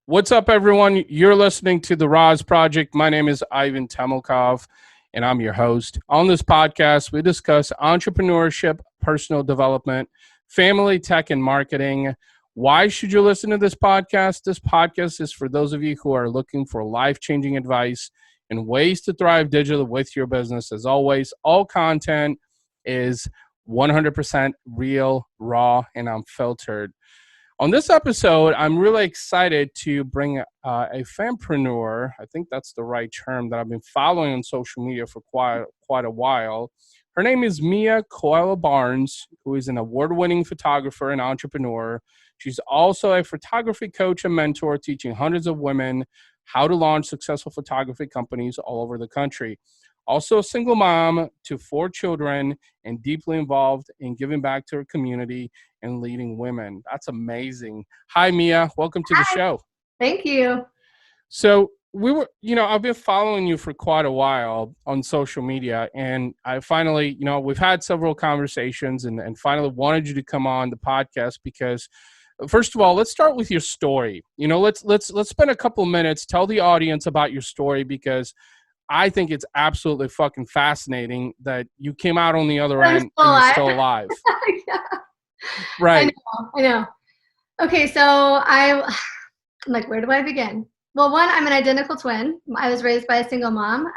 What's up, everyone? You're listening to the RAS Project. My name is Ivan Temelkov, and I'm your host. On this podcast, we discuss entrepreneurship, personal development, family, tech, and marketing. Why should you listen to this podcast? This podcast is for those of you who are looking for life-changing advice and ways to thrive digitally with your business. As always, all content is 100% real, raw, and unfiltered. On this episode, I'm really excited to bring a Fempreneur. I think that's the right term that I've been following on social media for quite a while. Her name is Mia Coelho-Barnes, who is an award-winning photographer and entrepreneur. She's also a photography coach and mentor, teaching hundreds of women how to launch successful photography companies all over the country. Also a single mom to 4 children and deeply involved in giving back to her community and leading women. That's amazing. Hi, Mia. Welcome to the show. Thank you. So I've been following you for quite a while on social media, and I finally, we've had several conversations and finally wanted you to come on the podcast because, first of all, let's start with your story. Let's spend a couple of minutes, tell the audience about your story, because I think it's absolutely fucking fascinating that you came out on the other end and you're still alive. Yeah. Right. I know. Okay, so I'm like, where do I begin? Well, one, I'm an identical twin. I was raised by a single mom,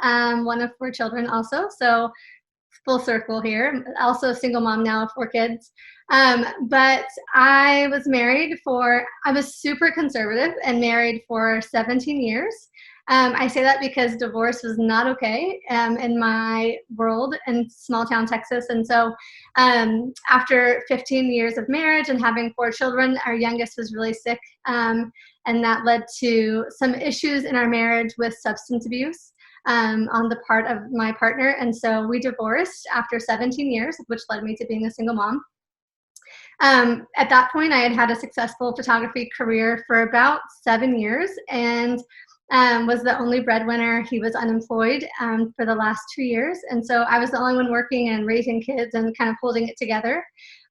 one of 4 children also. So full circle here. Also a single mom now of 4 kids. But I was I was super conservative and married for 17 years. I say that because divorce was not okay in my world in small town Texas. And so after 15 years of marriage and having 4 children, our youngest was really sick. And that led to some issues in our marriage with substance abuse on the part of my partner. And so we divorced after 17 years, which led me to being a single mom. At that point, I had had a successful photography career for about 7 years and was the only breadwinner. He was unemployed for the last 2 years. And so I was the only one working and raising kids and kind of holding it together.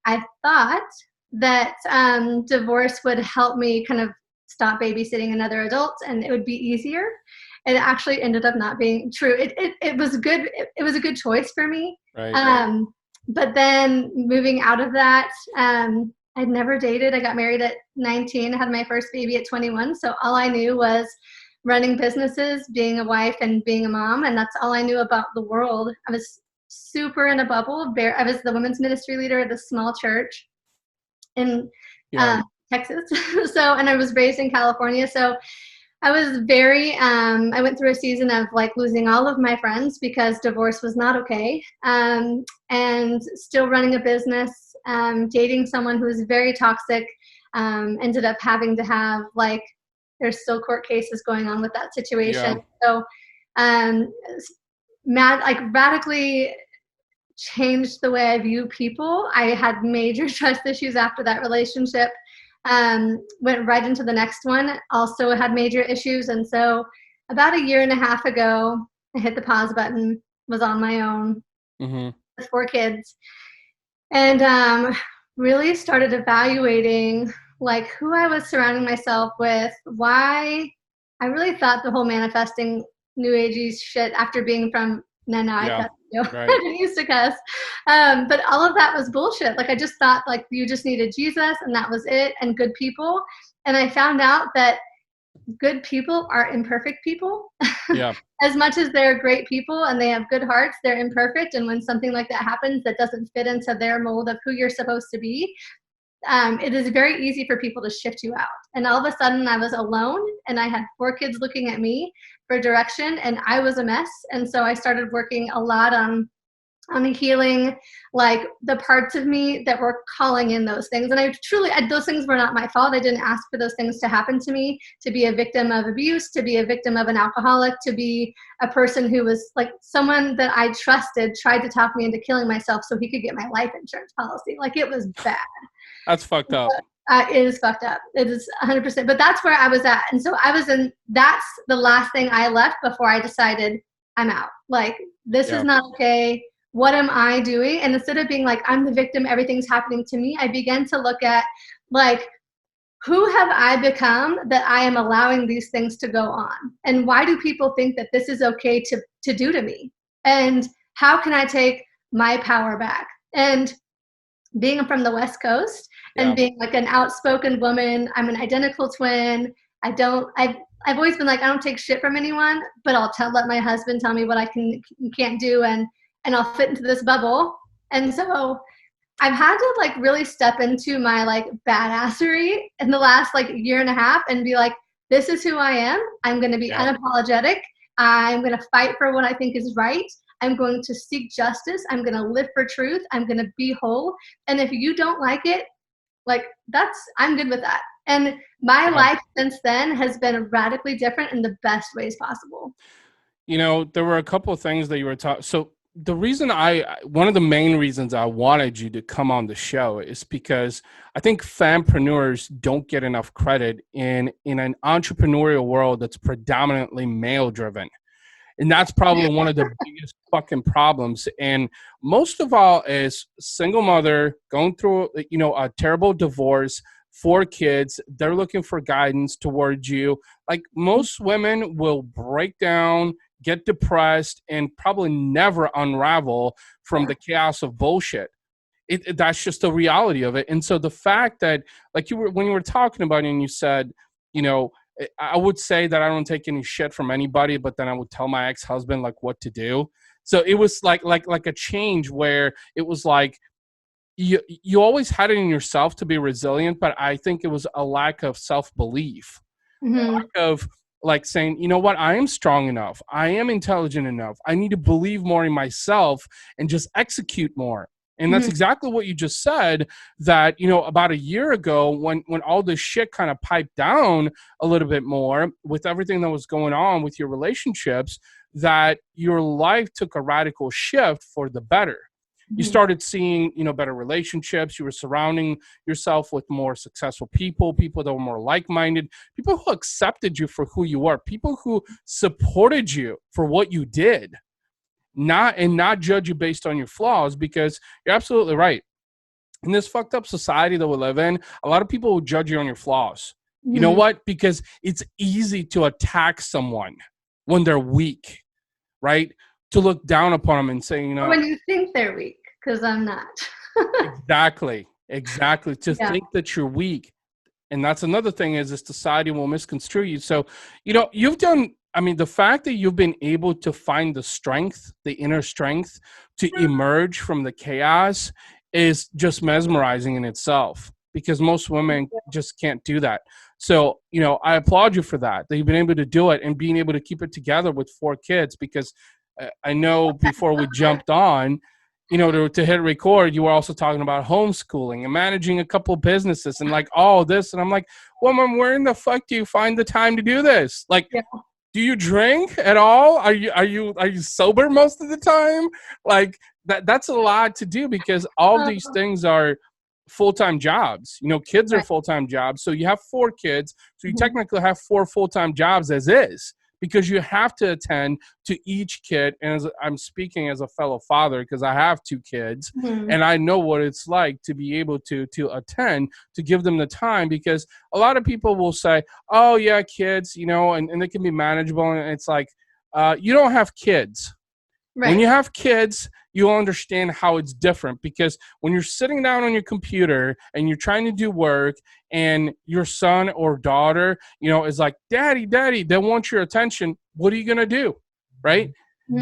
I thought that divorce would help me kind of stop babysitting another adult and it would be easier. It actually ended up not being true. It was good. It was a good choice for me. Right. But then moving out of that, I'd never dated. I got married at 19, had my first baby at 21. So all I knew was running businesses, being a wife, and being a mom. And that's all I knew about the world. I was super in a bubble. I was the women's ministry leader at a small church in Texas. And I was raised in California. So I was I went through a season of like losing all of my friends because divorce was not okay. And still running a business, dating someone who was very toxic, ended up having to have there's still court cases going on with that situation. Yeah. So radically changed the way I view people. I had major trust issues after that relationship. Went right into the next one, also had major issues. And so about 1.5 years ago, I hit the pause button, was on my own with 4 kids, and really started evaluating who I was surrounding myself with, why I really thought the whole manifesting new agey shit after being from I cuss you. Right. I didn't used to cuss. But all of that was bullshit. I just thought you just needed Jesus and that was it, and good people. And I found out that good people are imperfect people. Yeah. As much as they're great people and they have good hearts, they're imperfect. And when something like that happens that doesn't fit into their mold of who you're supposed to be, it is very easy for people to shift you out. And all of a sudden I was alone and I had 4 kids looking at me for direction and I was a mess. And so I started working a lot on healing the parts of me that were calling in those things. And those things were not my fault. I didn't ask for those things to happen to me, to be a victim of abuse, to be a victim of an alcoholic, to be a person who was someone that I trusted tried to talk me into killing myself so he could get my life insurance policy. It was bad. That's fucked up. It is fucked up. It is 100%. But that's where I was at. And so that's the last thing I left before I decided I'm out. This is not okay. What am I doing? And instead of being I'm the victim, everything's happening to me, I began to look at who have I become that I am allowing these things to go on? And why do people think that this is okay to do to me? And how can I take my power back? And being from the West Coast and Yeah. being like an outspoken woman, I'm an identical twin. I've always been like, I don't take shit from anyone, but let my husband tell me what I can and can't do, and I'll fit into this bubble. And so I've had to like really step into my like badassery in the last like year and a half and be like, this is who I am. I'm going to be Yeah. unapologetic. I'm going to fight for what I think is right. I'm going to seek justice. I'm going to live for truth. I'm going to be whole. And if you don't like it, like I'm good with that. And my Yeah. life since then has been radically different in the best ways possible. There were a couple of things that you were talking. So the reason one of the main reasons I wanted you to come on the show is because I think fempreneurs don't get enough credit in an entrepreneurial world that's predominantly male driven. And that's probably one of the biggest fucking problems. And most of all is single mother going through, a terrible divorce, 4 kids. They're looking for guidance towards you. Like most women will break down, get depressed, and probably never unravel from the chaos of bullshit. That's just the reality of it. And so the fact that, like when you were talking about it and you said, you know, I would say that I don't take any shit from anybody, but then I would tell my ex-husband like what to do. So it was like a change where it was like you always had it in yourself to be resilient, but I think it was a lack of self-belief, Mm-hmm. lack of like saying, you know what, I am strong enough, I am intelligent enough, I need to believe more in myself and just execute more. And that's Mm-hmm. exactly what you just said, that, about a year ago when all this shit kind of piped down a little bit more with everything that was going on with your relationships, that your life took a radical shift for the better. You Mm-hmm. started seeing, better relationships. You were surrounding yourself with more successful people that were more like-minded, people who accepted you for who you are, people who supported you for what you did, not judge you based on your flaws, because you're absolutely right. In this fucked up society that we live in, a lot of people will judge you on your flaws. You know Mm-hmm. what? Because it's easy to attack someone when they're weak, right? To look down upon them and say, Or when you think they're weak, because I'm not. exactly, to Yeah. think that you're weak. And that's another thing, is this society will misconstrue you. So, you've done, I mean, the fact that you've been able to find the strength, the inner strength to emerge from the chaos is just mesmerizing in itself, because most women just can't do that. So, I applaud you for that you've been able to do it and being able to keep it together with 4 kids, because I know before we jumped on, to hit record, you were also talking about homeschooling and managing a couple of businesses and like all this. And I'm like, woman, where in the fuck do you find the time to do this? Like, Yeah. do you drink at all? Are you sober most of the time? Like that's a lot to do, because all of these things are full-time jobs. Kids are Right. full-time jobs. So you have 4 kids. So you Mhm. technically have 4 full-time jobs as is, because you have to attend to each kid. And as I'm speaking as a fellow father, because I have 2 kids, Mhm. and I know what it's like to be able to attend, to give them the time, because a lot of people will say, oh yeah, kids, and they can be manageable. And it's like, you don't have kids. When Right. you have kids, you'll understand how it's different, because when you're sitting down on your computer and you're trying to do work, and your son or daughter, is like, daddy, they want your attention. What are you going to do? Right.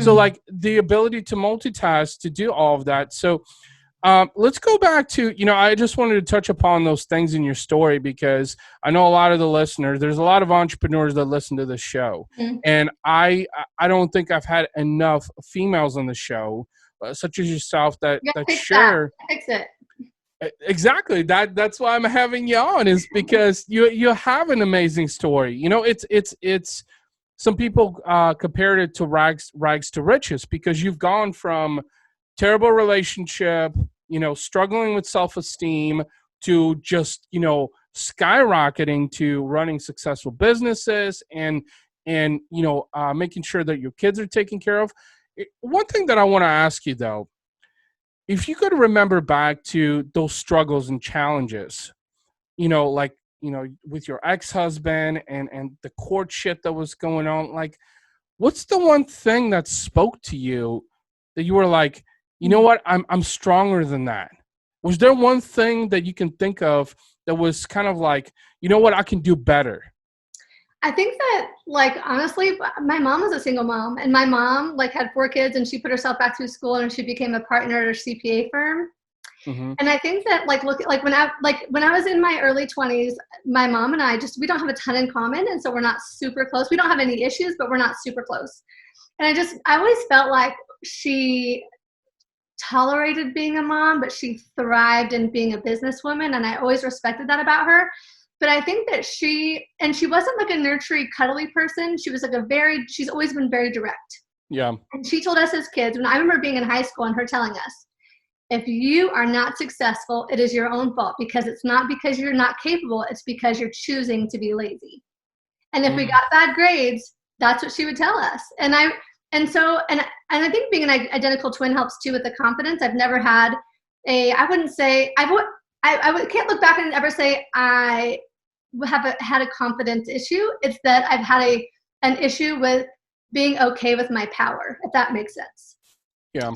So Mhm. like the ability to multitask, to do all of that. So let's go back to, I just wanted to touch upon those things in your story, because I know a lot of the listeners, there's a lot of entrepreneurs that listen to this show. Mhm. And I don't think I've had enough females on the show, such as yourself, that You gotta fix that. share. Fix it. Exactly. That's why I'm having you on, is because you have an amazing story. It's some people compared it to rags to riches, because you've gone from terrible relationship, struggling with self-esteem, to just, skyrocketing to running successful businesses, and making sure that your kids are taken care of. One thing that I want to ask you though, if you could remember back to those struggles and challenges, like with your ex-husband and the courtship that was going on, like, what's the one thing that spoke to you that you were like, you know what, I'm stronger than that? Was there one thing that you can think of that was kind of like, you know what, I can do better? I think that, like, honestly, my mom was a single mom, and my mom, like, had 4 kids, and she put herself back through school, and she became a partner at a CPA firm. Mm-hmm. And I think that, like, when I was in my early 20s, my mom and I we don't have a ton in common, and so we're not super close. We don't have any issues, but we're not super close. And I always felt like she tolerated being a mom, but she thrived in being a businesswoman, and I always respected that about her. But I think that she wasn't like a nurturing, cuddly person. She was like she's always been very direct. Yeah. And she told us as kids, when I remember being in high school and her telling us, if you are not successful, it is your own fault, because it's not because you're not capable, it's because you're choosing to be lazy. And if we got bad grades, that's what she would tell us. And I think being an identical twin helps too with the confidence. I've never had I wouldn't say, can't look back and ever say I had a confidence issue. It's that I've had an issue with being okay with my power, if that makes sense. Yeah.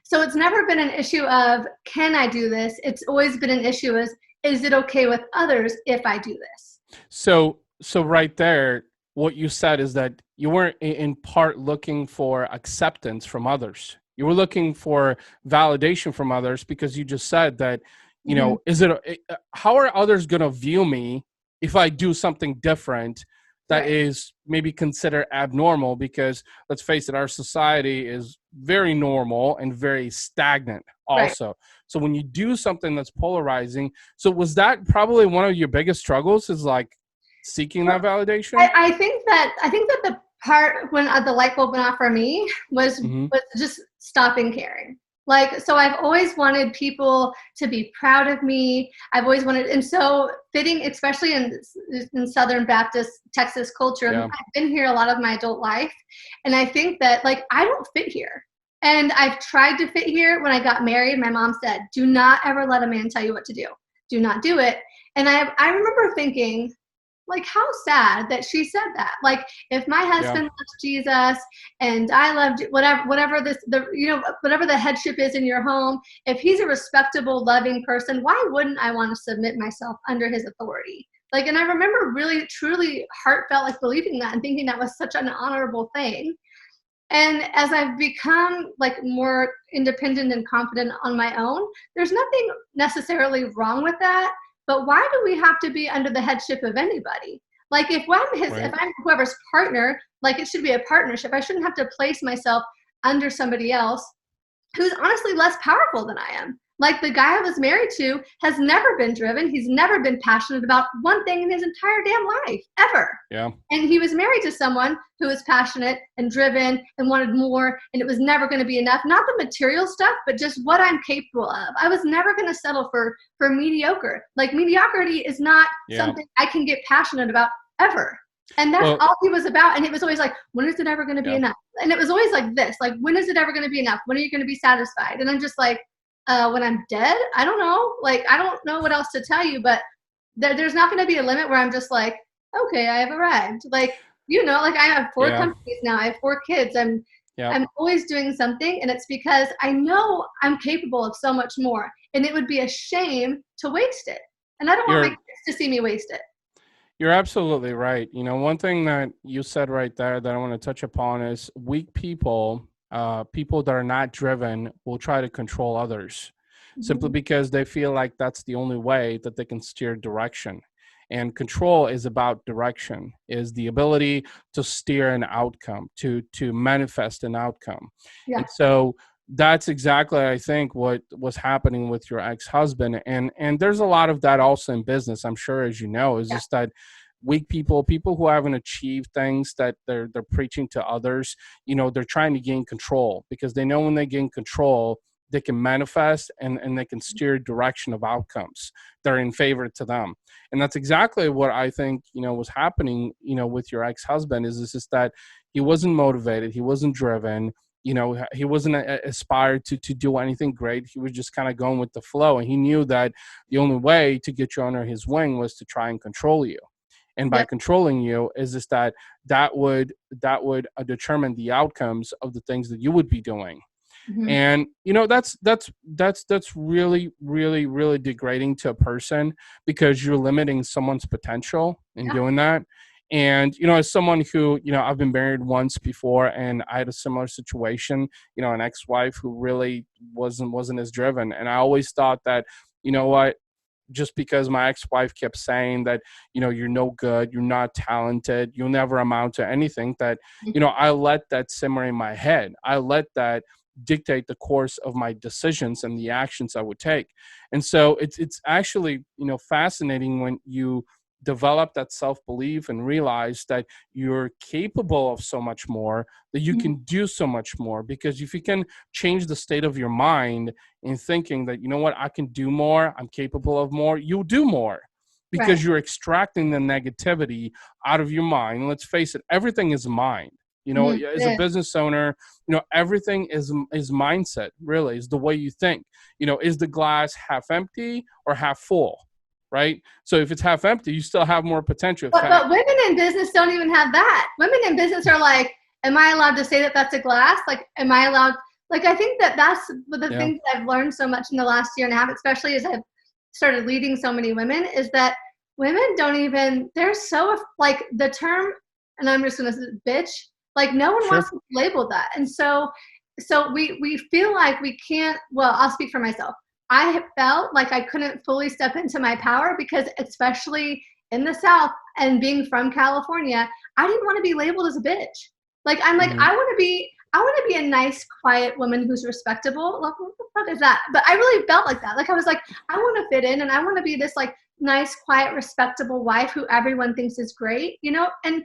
So it's never been an issue of, can I do this? It's always been an issue is it okay with others if I do this? So right there, what you said is that you weren't in part looking for acceptance from others. You were looking for validation from others, because you just said that, how are others going to view me if I do something different that is maybe considered abnormal? Because let's face it, our society is very normal and very stagnant also. Right. So when you do something that's polarizing, so was that probably one of your biggest struggles, is like seeking that validation? I think that the part when the light bulb went off for me was just stopping caring. Like, so I've always wanted people to be proud of me. I've always wanted, and so fitting, especially in Southern Baptist Texas culture, I've been here a lot of my adult life. And I think that, like, I don't fit here. And I've tried to fit here. When I got married, my mom said, do not ever let a man tell you what to do. Do not do it. And I remember thinking, like, how sad that she said that. Like, if my husband loves Jesus and I love whatever the headship is in your home, if he's a respectable, loving person, why wouldn't I want to submit myself under his authority? Like, and I remember really, truly heartfelt, like, believing that and thinking that was such an honorable thing. And as I've become, like, more independent and confident on my own, there's nothing necessarily wrong with that. But why do we have to be under the headship of anybody? Like, if I'm whoever's partner, like, it should be a partnership. I shouldn't have to place myself under somebody else who's honestly less powerful than I am. Like, the guy I was married to has never been driven. He's never been passionate about one thing in his entire damn life, ever. Yeah. And he was married to someone who was passionate and driven and wanted more, and it was never going to be enough. Not the material stuff, but just what I'm capable of. I was never going to settle for mediocre. Like, mediocrity is not something I can get passionate about ever. And that's all he was about. And it was always like, when is it ever going to be enough? And it was always like this, like, when is it ever going to be enough? When are you going to be satisfied? And I'm just like, when I'm dead, I don't know. Like, I don't know what else to tell you, but there's not going to be a limit where I'm just like, okay, I have arrived. Like, like, I have 4 companies now. I have 4 kids. I'm always doing something, and it's because I know I'm capable of so much more, and it would be a shame to waste it. And I don't want my kids to see me waste it. You're absolutely right. One thing that you said right there that I want to touch upon is weak people, people that are not driven, will try to control others simply because they feel like that's the only way that they can steer direction. And control is about direction, is the ability to steer an outcome, to manifest an outcome. Yeah. And so that's exactly, I think, what was happening with your ex-husband. And there's a lot of that also in business, I'm sure, as you know, is just that weak people who haven't achieved things that they're preaching to others, they're trying to gain control, because they know when they gain control, they can manifest and they can steer direction of outcomes that are in favor to them. And that's exactly what I think, was happening, with your ex-husband, is just that he wasn't motivated. He wasn't driven. he wasn't aspired to do anything great. He was just kind of going with the flow, and he knew that the only way to get you under his wing was to try and control you. And by Yep. controlling you is just that would determine the outcomes of the things that you would be doing. Mhm. And that's really, really, really degrading to a person, because you're limiting someone's potential in Yeah. doing that. And as someone who, I've been married once before, and I had a similar situation, an ex-wife who really wasn't as driven. And I always thought that, what, just because my ex-wife kept saying that, you're no good, you're not talented, you'll never amount to anything, that, I let that simmer in my head. I let that dictate the course of my decisions and the actions I would take. And so it's actually, fascinating when you develop that self-belief and realize that you're capable of so much more, that you Mhm. can do so much more. Because if you can change the state of your mind in thinking that, what, I can do more, I'm capable of more, you'll do more, Right. because you're extracting the negativity out of your mind. And let's face it, everything is mind. Mhm. As a It is. business owner, everything is mindset, really, is the way you think. Is the glass half empty or half full? Right. So if it's half empty, you still have more potential. But women in business don't even have that. Women in business are like, am I allowed to say that that's a glass? Like, am I allowed? Like, I think that that's the Yeah. thing that I've learned so much in the last year and a half, especially as I've started leading so many women, is that women don't even, they're so, like, the term, and I'm just going to say bitch, like, no one Sure. wants to be labeled that. And so we feel like we can't, well, I'll speak for myself. I have felt like I couldn't fully step into my power because, especially in the South, and being from California, I didn't want to be labeled as a bitch. Like, I'm like, Mhm. I want to be a nice, quiet woman who's respectable. Like, what the fuck is that? But I really felt like that. Like, I was like, I want to fit in, and I want to be this like nice, quiet, respectable wife who everyone thinks is great, and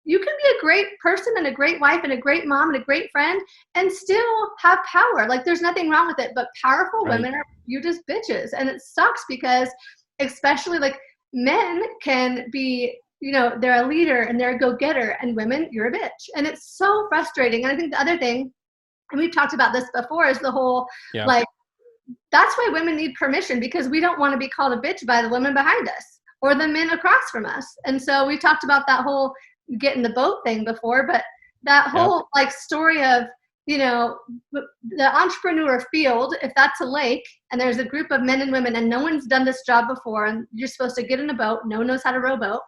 you can be a great person and a great wife and a great mom and a great friend and still have power. Like, there's nothing wrong with it, but powerful Right. women are viewed as bitches. And it sucks because, especially, like, men can be, they're a leader and they're a go-getter, and women, you're a bitch. And it's so frustrating. And I think the other thing, and we've talked about this before, is the whole, Yeah. like, that's why women need permission, because we don't want to be called a bitch by the women behind us or the men across from us. And so we talked about that whole get in the boat thing before, but that Yep. whole, like, story of, the entrepreneur field, if that's a lake and there's a group of men and women and no one's done this job before, and you're supposed to get in a boat, no one knows how to row a boat,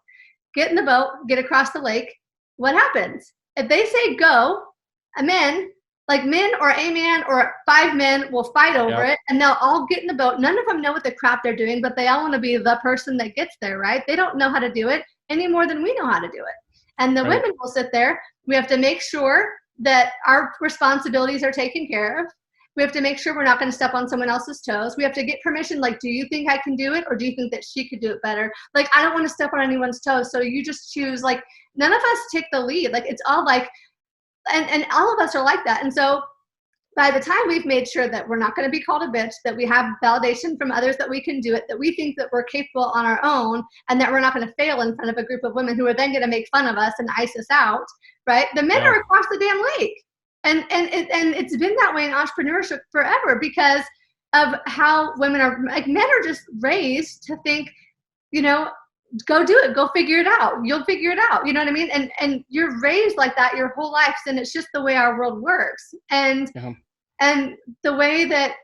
get in the boat, get across the lake, what happens? If they say go, a men, like men or a man or five men will fight over Yep. it, and they'll all get in the boat. None of them know what the crap they're doing, but they all want to be the person that gets there, right? They don't know how to do it any more than we know how to do it. And the Right. women will sit there. We have to make sure that our responsibilities are taken care of. We have to make sure we're not going to step on someone else's toes. We have to get permission. Like, do you think I can do it? Or do you think that she could do it better? Like, I don't want to step on anyone's toes. So you just choose. Like, none of us take the lead. Like, it's all like, and all of us are like that. And so by the time we've made sure that we're not going to be called a bitch, that we have validation from others that we can do it, that we think that we're capable on our own, and that we're not going to fail in front of a group of women who are then going to make fun of us and ice us out, right? The men Yeah. are across the damn lake. And it's been that way in entrepreneurship forever, because of how women are, like, men are just raised to think, you know, go do it, go figure it out, you'll figure it out, you know what I mean? And you're raised like that your whole life, and it's just the way our world works. Yeah. And the way that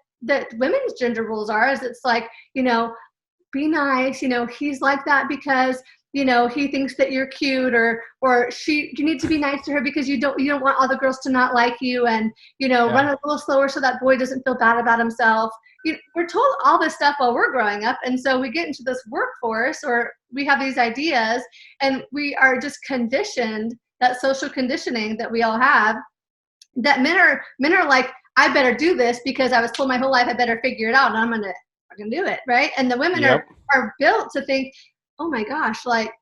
women's gender roles are is, it's like, be nice, he's like that because, he thinks that you're cute, or you need to be nice to her because you don't want all the girls to not like you, and, Yeah. run a little slower so that boy doesn't feel bad about himself. We're told all this stuff while we're growing up, and so we get into this workforce, or we have these ideas, and we are just conditioned, that social conditioning that we all have, that men are like, I better do this because I was told my whole life I better figure it out, and I'm gonna do it, right? And the women Yep. are built to think, oh my gosh, like,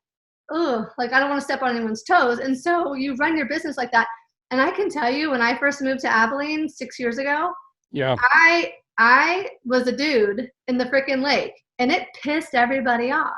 oh, like, I don't want to step on anyone's toes. And so you run your business like that. And I can tell you, when I first moved to Abilene 6 years ago, Yeah. I was a dude in the freaking lake, and it pissed everybody off.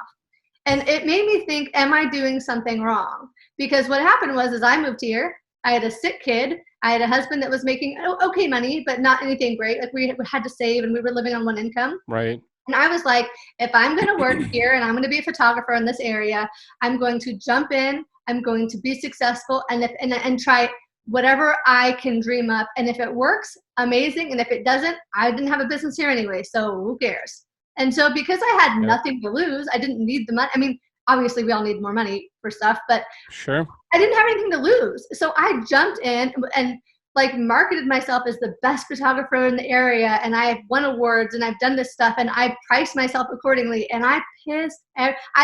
And it made me think, am I doing something wrong? Because what happened was, I moved here, I had a sick kid. I had a husband that was making okay money, but not anything great. Like we had to save and we were living on one income. Right. And I was like, if I'm going to work here and I'm going to be a photographer in this area, I'm going to jump in. I'm going to be successful and try whatever I can dream up. And if it works, amazing. And if it doesn't, I didn't have a business here anyway, so who cares? And so because I had nothing to lose, I didn't need the money. I mean, obviously we all need more money for stuff, but sure, I didn't have anything to lose. So I jumped in and like marketed myself as the best photographer in the area, and I've won awards and I've done this stuff, and I priced myself accordingly, and I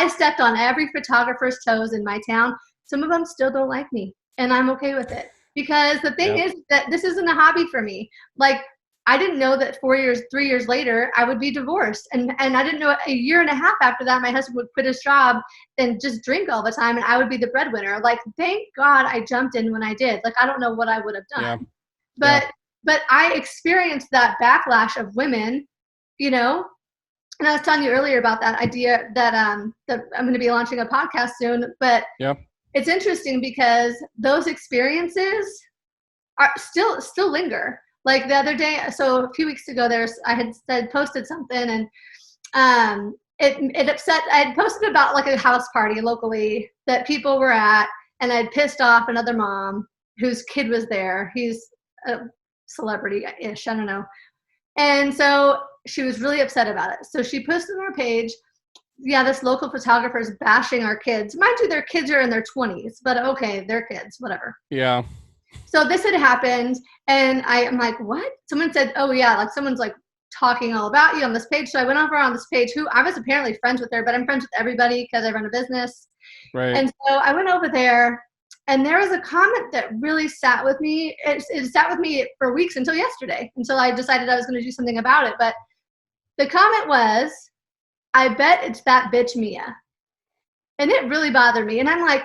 stepped on every photographer's toes in my town. Some of them still don't like me, and I'm okay with it, because the thing is that this isn't a hobby for me. Like, I didn't know that 3 years later, I would be divorced. And I didn't know a year and a half after that, my husband would quit his job and just drink all the time, and I would be the breadwinner. Like, thank God I jumped in when I did. Like, I don't know what I would have done. But I experienced that backlash of women, you know. And I was telling you earlier about that idea that that I'm going to be launching a podcast soon. But it's interesting because those experiences are still linger. Like the other day, so a few weeks ago, I had posted something, and it upset. I had posted about like a house party locally that people were at, and I'd pissed off another mom whose kid was there. He's a celebrity-ish, I don't know. And so she was really upset about it. So she posted on her page, this local photographer is bashing our kids. Mind you, their kids are in their 20s, but okay, they're kids, whatever. Yeah. So this had happened, and I'm like, what? Someone said, oh yeah, like someone's like talking all about you on this page. So I went over on this page, who I was apparently friends with her, but I'm friends with everybody because I run a business. Right. And so I went over there, and there was a comment that really sat with me. It sat with me for weeks until yesterday, until I decided I was going to do something about it. But the comment was, I bet it's that bitch Mia. And it really bothered me. And I'm like,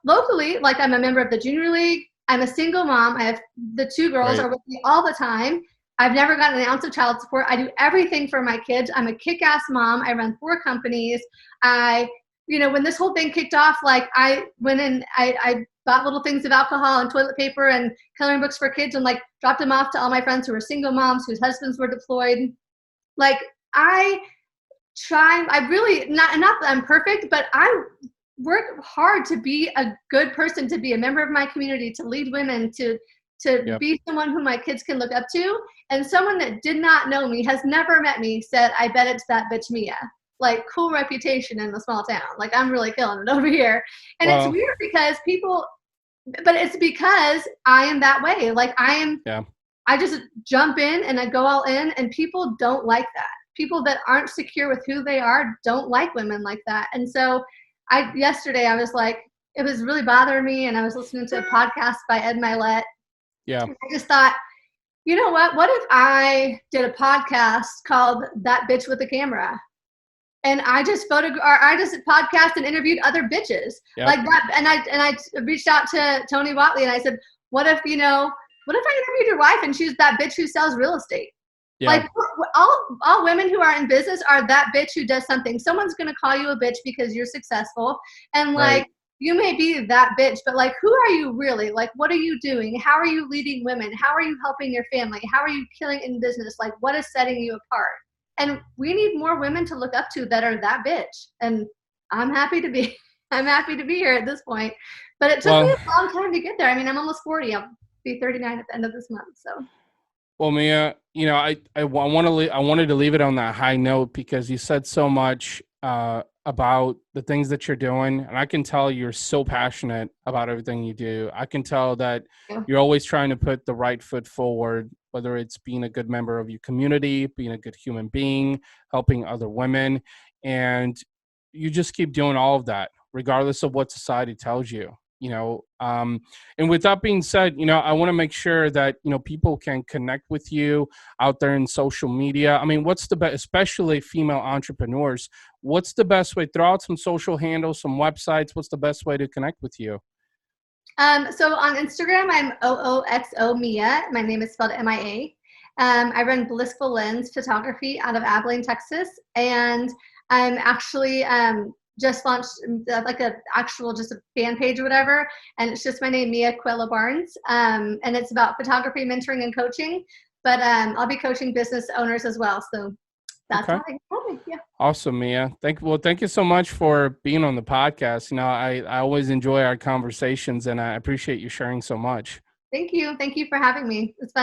locally, like I'm a member of the junior league. I'm a single mom. I have the 2 girls are with me all the time. I've never gotten an ounce of child support. I do everything for my kids. I'm a kick-ass mom. I run 4 companies. When this whole thing kicked off, like I went in, I bought little things of alcohol and toilet paper and coloring books for kids, and like dropped them off to all my friends who were single moms whose husbands were deployed. Like I really, not that I'm perfect, but I work hard to be a good person, to be a member of my community, to lead women, to be someone who my kids can look up to. And someone that did not know me, has never met me, said, I bet it's that bitch Mia. Like, cool reputation in the small town. Like, I'm really killing it over here. And it's weird because but it's because I am that way. Like I just jump in and I go all in, and people don't like that. People that aren't secure with who they are don't like women like that. And so yesterday I was like, it was really bothering me, and I was listening to a podcast by Ed Milet. Yeah. I just thought, you know what? What if I did a podcast called That Bitch with the Camera? And I just podcast and interviewed other bitches like that. And I reached out to Tony Watley, and I said, what if I interviewed your wife and she's that bitch who sells real estate? Yeah. Like all women who are in business are that bitch who does something. Someone's going to call you a bitch because you're successful. And like, you may be that bitch, but like, who are you really? Like, what are you doing? How are you leading women? How are you helping your family? How are you killing in business? Like, what is setting you apart? And we need more women to look up to that are that bitch. And I'm happy to be here at this point. But it took me a long time to get there. I mean, I'm almost 40. I'll be 39 at the end of this month. So. Well, Mia, I wanted to leave it on that high note because you said so much about the things that you're doing, and I can tell you're so passionate about everything you do. I can tell that you're always trying to put the right foot forward, whether it's being a good member of your community, being a good human being, helping other women, and you just keep doing all of that, regardless of what society tells you. And with that being said, I want to make sure that, people can connect with you out there in social media. I mean, what's the best, especially female entrepreneurs, what's the best way? Throw out some social handles, some websites. What's the best way to connect with you? So on Instagram, I'm OOXO Mia. My name is spelled MIA. I run Blissful Lens Photography out of Abilene, Texas. And I'm actually just launched like a actual just a fan page or whatever, and it's just my name, Mia Coelho-Barnes, and it's about photography, mentoring, and coaching. But I'll be coaching business owners as well. So that's Okay. how I can. Yeah. Awesome, Mia. Thank you so much for being on the podcast. I always enjoy our conversations, and I appreciate you sharing so much. Thank you. Thank you for having me. It's fun.